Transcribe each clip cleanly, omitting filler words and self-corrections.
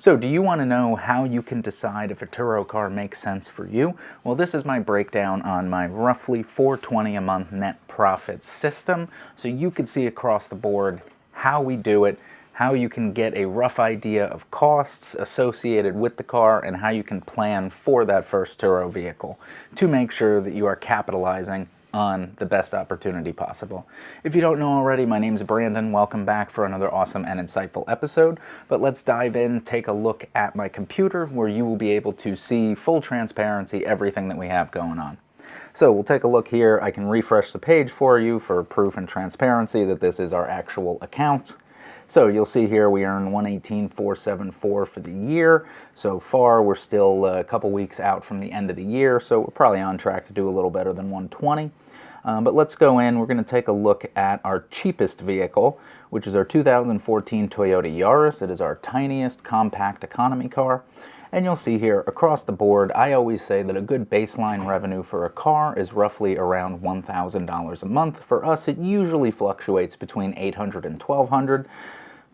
So do you want to know how you can decide if a Turo car makes sense for you? Well, this is my breakdown on my roughly $420 a month net profit system. So you could see across the board how we do it, how you can get a rough idea of costs associated with the car, and how you can plan for that first Turo vehicle to make sure that you are capitalizing on the best opportunity possible. If you don't know already, my name is Brandon. Welcome back for another awesome and insightful episode. But let's dive in, take a look at my computer where you will be able to see full transparency, everything that we have going on. So we'll take a look here. I can refresh the page for you for proof and transparency that this is our actual account. So you'll see here we earn $118,474 for the year. So far, we're still a couple weeks out from the end of the year, so we're probably on track to do a little better than 120. But let's go in. We're going to take a look at our cheapest vehicle, which is our 2014 Toyota Yaris. It is our tiniest compact economy car. And you'll see here across the board, I always say that a good baseline revenue for a car is roughly around $1,000 a month. For us, it usually fluctuates between $800 and $1,200.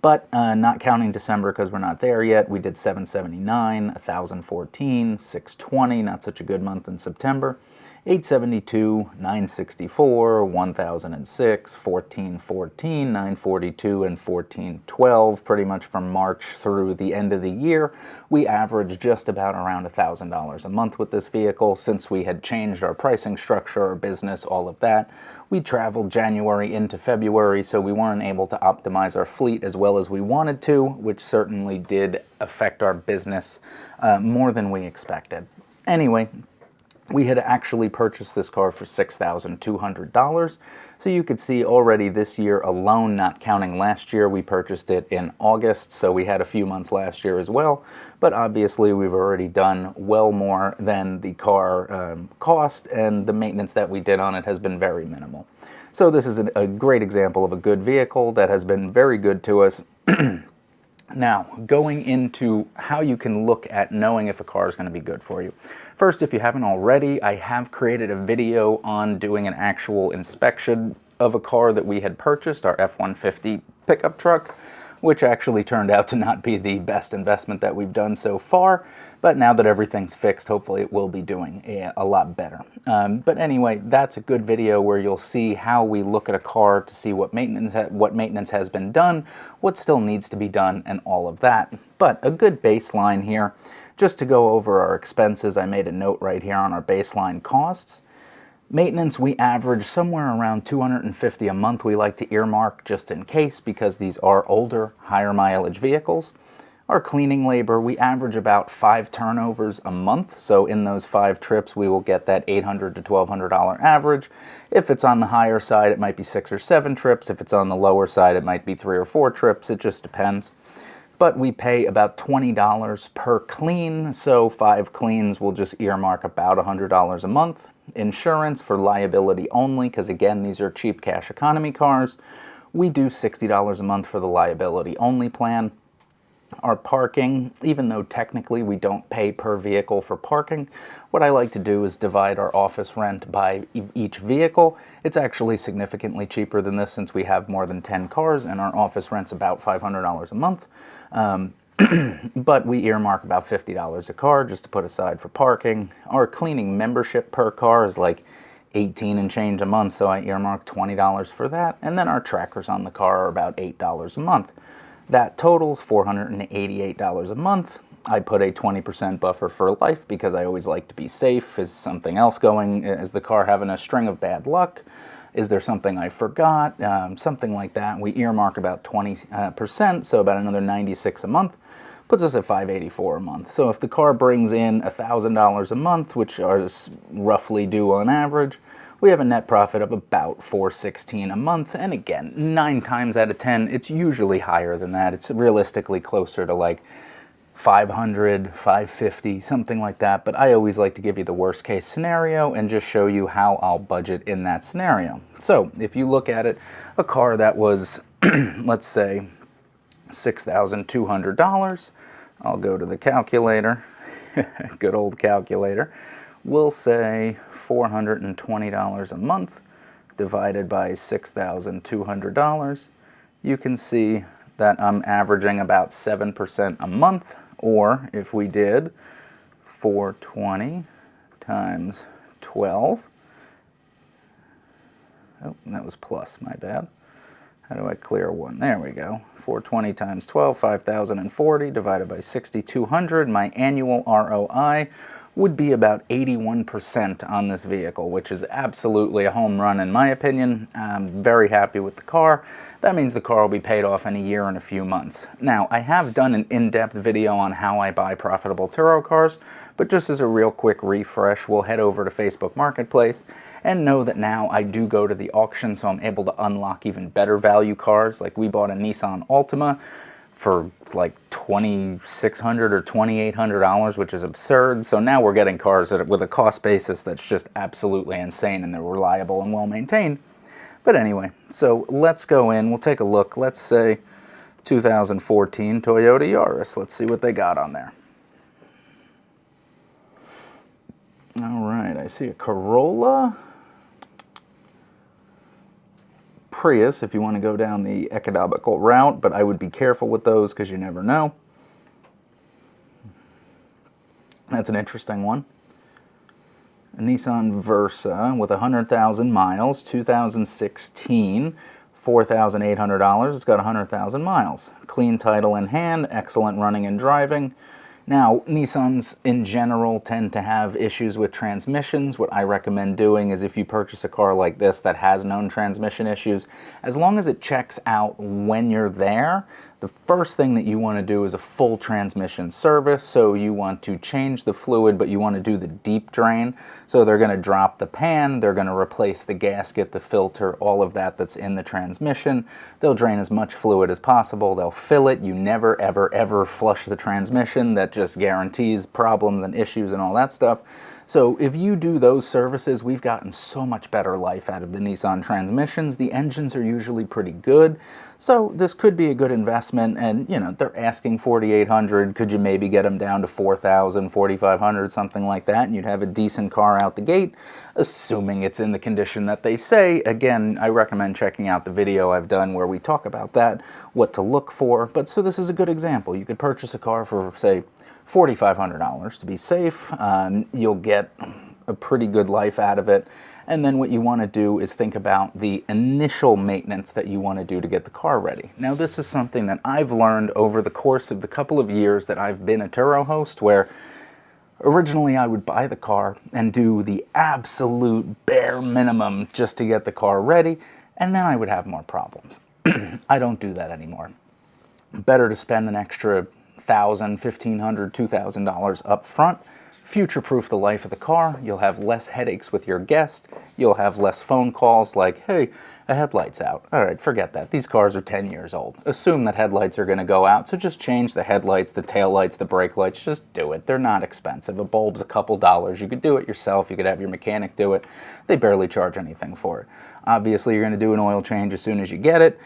But not counting December because we're not there yet, we did $779, $1,014, $620, not such a good month in September, $872, $964, $1,006, $1,414, $942, and $1,412. Pretty much from March through the end of the year, we averaged just about around $1,000 a month with this vehicle. Since we had changed our pricing structure, our business, all of that, we traveled January into February, so we weren't able to optimize our fleet as well as we wanted to, which certainly did affect our business more than we expected. Anyway, we had actually purchased this car for $6,200. So you could see already this year alone, not counting last year, we purchased it in August, so we had a few months last year as well. But obviously we've already done well more than the car cost, and the maintenance that we did on it has been very minimal. So this is a great example of a good vehicle that has been very good to us. Now, going into how you can look at knowing if a car is going to be good for you. First, if you haven't already, I have created a video on doing an actual inspection of a car that we had purchased, our F-150 pickup truck, which actually turned out to not be the best investment that we've done so far. But now that everything's fixed, hopefully it will be doing a lot better. But anyway, that's a good video where you'll see how we look at a car to see what maintenance has been done, what still needs to be done, and all of that. But a good baseline here, just to go over our expenses, I made a note right here on our baseline costs. Maintenance, we average somewhere around $250 a month. We like to earmark just in case because these are older, higher mileage vehicles. Our cleaning labor, we average about 5 turnovers a month. So in those 5 trips, we will get that $800 to $1,200 average. If it's on the higher side, it might be 6 or 7 trips. If it's on the lower side, it might be 3 or 4 trips. It just depends. But we pay about $20 per clean. So 5 cleans will just earmark about $100 a month. Insurance for liability only, because again, these are cheap cash economy cars. We do $60 a month for the liability only plan. Our parking, even though technically we don't pay per vehicle for parking, what I like to do is divide our office rent by each vehicle. It's actually significantly cheaper than this since we have more than 10 cars and our office rent's about $500 a month. But we earmark about $50 a car just to put aside for parking. Our cleaning membership per car is like $18 and change a month, so I earmark $20 for that. And then our trackers on the car are about $8 a month. That totals $488 a month. I put a 20% buffer for life because I always like to be safe. Is something else going? Is the car having a string of bad luck? Is there something I forgot? Something like that. We earmark about 20%, so about another $96 a month. Puts us at $584 a month. So if the car brings in $1,000 a month, which is roughly due on average, we have a net profit of about $416 a month. And again, 9 times out of 10, it's usually higher than that. It's realistically closer to like 500, 550, something like that. But I always like to give you the worst case scenario and just show you how I'll budget in that scenario. So if you look at it, a car that was, let's say, $6,200, I'll go to the calculator, good old calculator. We'll say $420 a month divided by $6,200. You can see that I'm averaging about 7% a month, Or if we did 420 times 12, oh, that was plus, my bad. How do I clear one? There we go. 420 times 12, 5,040 divided by 6,200. My annual ROI would be about 81% on this vehicle, which is absolutely a home run in my opinion. I'm very happy with the car. That means the car will be paid off in a year and a few months. Now, I have done an in-depth video on how I buy profitable Turo cars, but just as a real quick refresh, we'll head over to Facebook Marketplace and know that now I do go to the auction, so I'm able to unlock even better value cars. Like we bought a Nissan Altima for like $2,600 or $2,800, which is absurd. So now we're getting cars with a cost basis that's just absolutely insane, and they're reliable and well maintained. But anyway, so let's go in, we'll take a look. Let's say 2014 Toyota Yaris. Let's see what they got on there. All right, I see a Corolla. Prius, if you want to go down the economical route, but I would be careful with those because you never know. That's an interesting one. A Nissan Versa with 100,000 miles, 2016, $4,800. It's got 100,000 miles. Clean title in hand, excellent running and driving. Now, Nissans in general tend to have issues with transmissions. What I recommend doing is if you purchase a car like this that has known transmission issues, as long as it checks out when you're there, the first thing that you want to do is a full transmission service. So you want to change the fluid, but you want to do the deep drain. So they're going to drop the pan, they're going to replace the gasket, the filter, all of that that's in the transmission. They'll drain as much fluid as possible. They'll fill it. You never, ever, ever flush the transmission. That just guarantees problems and issues and all that stuff. So if you do those services, we've gotten so much better life out of the Nissan transmissions. The engines are usually pretty good. So this could be a good investment, and you know, they're asking $4,800. Could you maybe get them down to $4,000, $4,500, something like that, and you'd have a decent car out the gate, assuming it's in the condition that they say. Again, I recommend checking out the video I've done where we talk about that, what to look for. But so this is a good example. You could purchase a car for, say, $4,500 to be safe. You'll get a pretty good life out of it. And then what you want to do is think about the initial maintenance that you want to do to get the car ready. Now, this is something that I've learned over the course of the couple of years that I've been a Turo host, where originally I would buy the car and do the absolute bare minimum just to get the car ready, and then I would have more problems. I don't do that anymore. Better to spend an extra $1,000, $1,500, $2,000 up front. Future-proof the life of the car. You'll have less headaches with your guest. You'll have less phone calls like, hey, a headlight's out. All right, forget that. These cars are 10 years old. Assume that headlights are going to go out, so just change the headlights, the tail lights, the brake lights. Just do it. They're not expensive. A bulb's a couple dollars. You could do it yourself. You could have your mechanic do it. They barely charge anything for it. Obviously, you're going to do an oil change as soon as you get it.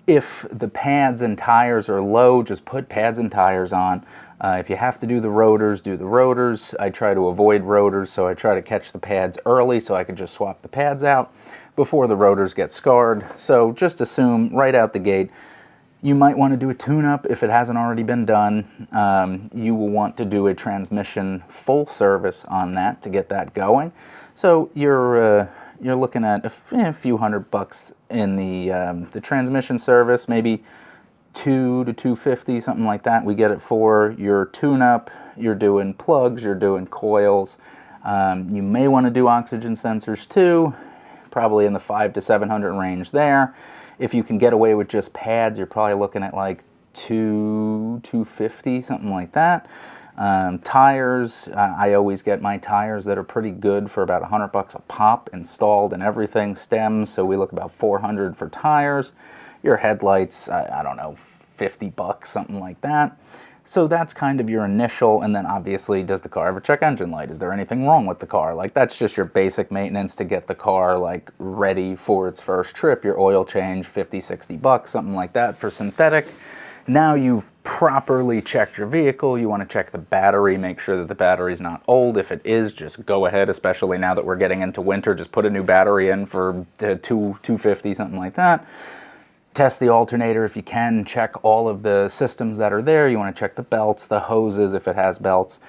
If the pads and tires are low, just put pads and tires on. If you have to do the rotors, do the rotors. I try to avoid rotors, so I try to catch the pads early so I can just swap the pads out before the rotors get scarred. So just assume right out the gate, you might want to do a tune-up if it hasn't already been done. You will want to do a transmission full service on that to get that going. So you're looking at a few $100 in the transmission service, maybe $200 to $250, something like that. We get it for your tune-up. You're doing plugs, you're doing coils. You may want to do oxygen sensors too, probably in the $500 to $700 range there. If you can get away with just pads, you're probably looking at like $250, something like that. Tires, I always get my tires that are pretty good for about $100 a pop, installed and everything. Stems, so we look about $400 for tires. Your headlights, I don't know, $50, something like that. So that's kind of your initial, and then obviously, does the car have a check engine light? Is there anything wrong with the car? Like, that's just your basic maintenance to get the car like ready for its first trip. Your oil change, $50, $60, something like that for synthetic. Now you've properly checked your vehicle. You want to check the battery, make sure that the battery's not old. If it is, just go ahead, especially now that we're getting into winter, just put a new battery in for $250, something like that. Test the alternator if you can. Check all of the systems that are there. You want to check the belts, the hoses if it has belts.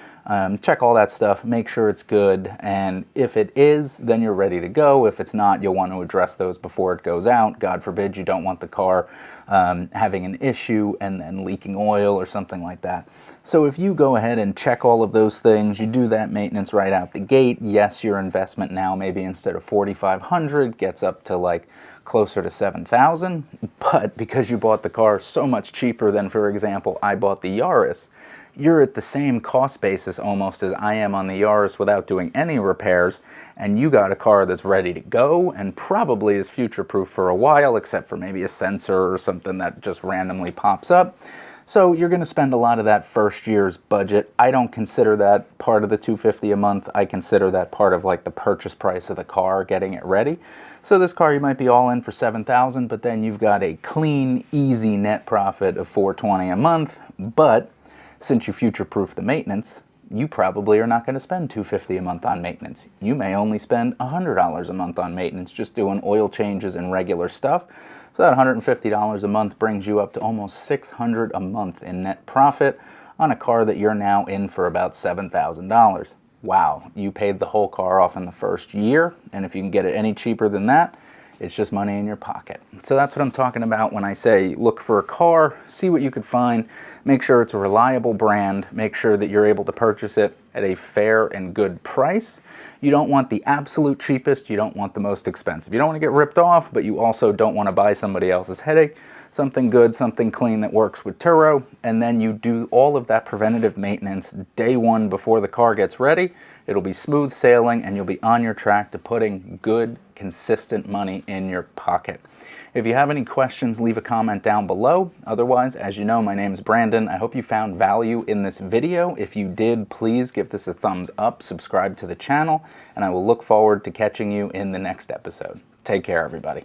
Check all that stuff. Make sure it's good. And if it is, then you're ready to go. If it's not, you'll want to address those before it goes out. God forbid you don't want the car having an issue and then leaking oil or something like that. So if you go ahead and check all of those things, you do that maintenance right out the gate. Yes, your investment now maybe instead of $4,500 gets up to like closer to $7,000, but because you bought the car so much cheaper than, for example, I bought the Yaris, you're at the same cost basis almost as I am on the Yaris without doing any repairs, and you got a car that's ready to go and probably is future-proof for a while, except for maybe a sensor or something that just randomly pops up. So you're going to spend a lot of that first year's budget. I don't consider that part of the $250 a month. I consider that part of like the purchase price of the car, getting it ready. So this car you might be all in for $7,000, but then you've got a clean, easy net profit of $420 a month. But since you future-proof the maintenance, you probably are not going to spend $250 a month on maintenance. You may only spend $100 a month on maintenance, just doing oil changes and regular stuff. So that $150 a month brings you up to almost $600 a month in net profit on a car that you're now in for about $7,000. Wow, you paid the whole car off in the first year, and if you can get it any cheaper than that, it's just money in your pocket. So that's what I'm talking about when I say look for a car, see what you could find, make sure it's a reliable brand, make sure that you're able to purchase it at a fair and good price. You don't want the absolute cheapest, you don't want the most expensive. You don't want to get ripped off, but you also don't want to buy somebody else's headache. Something good, something clean that works with Turo, and then you do all of that preventative maintenance day one before the car gets ready. It'll be smooth sailing and you'll be on your track to putting good, consistent money in your pocket. If you have any questions, leave a comment down below. Otherwise, as you know, my name is Brandon. I hope you found value in this video. If you did, please give this a thumbs up, subscribe to the channel, and I will look forward to catching you in the next episode. Take care, everybody.